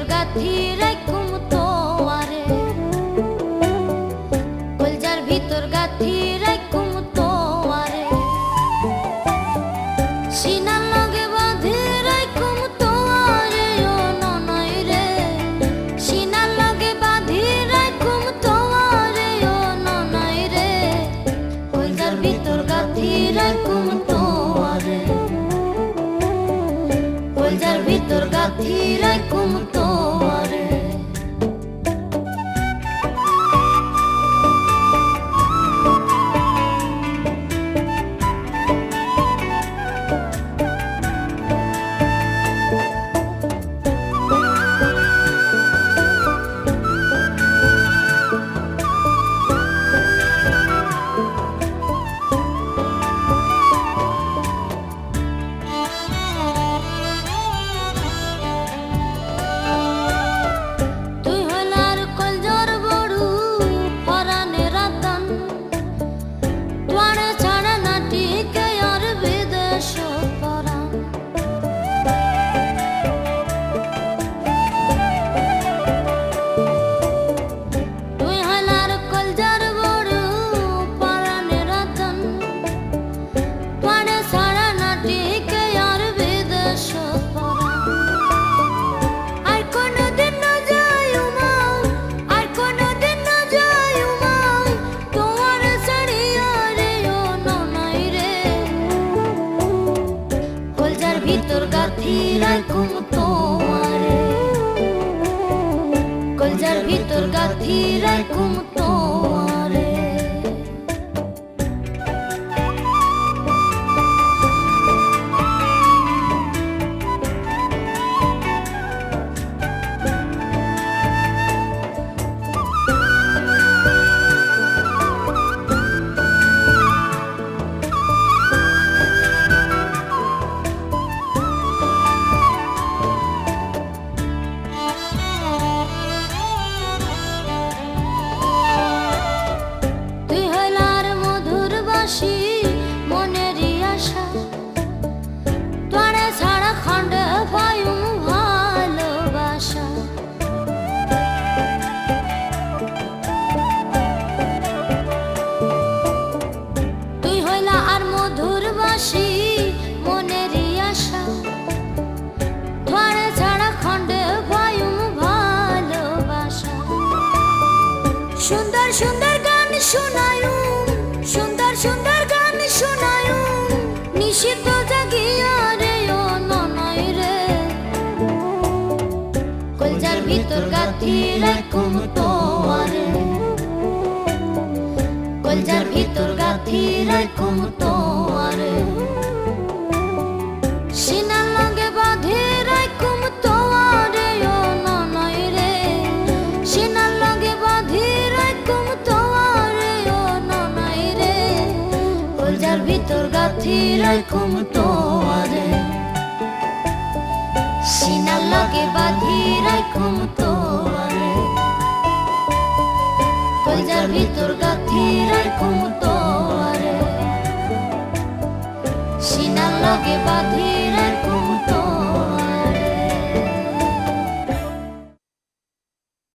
ভিতর গাথি রাখুম তোয়ারে, কলজার ভিতর গাথি রাখুম তোয়ারে, সিনার লগে বাঁধি রাখুম তোয়ারে ও ননই রে, সিনার লগে বাঁধি রাখুম তোয়ারে ও ননই রে, কলজার ভিতর গাথি রাখুম তোয়ারে, কলজার ভিতর গাথি রাখুম তোয়ারে। ভিতর গাথি রাখুম তোয়ারে, কলজার ভিতর গাথি রাখুম তোয়ারে। মনেরই আশা তোরে ছাড়া খন্ডে পায়ু ভালোবাসা, তুই হইলা আর মধুর বাসি মনেরই আশা, তোরে ছাড়া খন্ডে পায়ু ভালোবাসা। সুন্দর সুন্দর গান শোনায়ু, সুন্দর সুন্দর গান শোনায়ু, নিশিত জাগিয়া রে ও ননই রে, কলজার ভিতর গাথি রাখুম তোয়ারে, কলজার ভিতর গাথি রাখুম তোয়ারে, সিনার লগে বাঁধি রাখুম তোয়ারে ও ননই রে, সিনার লগে বাঁধি রাখুম তোয়ারে ও ননই রে, কলজার ভিতর গাথি রাখুম তোয়ারে, সিনার লগে বাঁধি রাখুম তোয়ারে, কলজার ভিতর গাথি রাখুম তোয়ারে, সিনার লগে বাঁধি রাখুম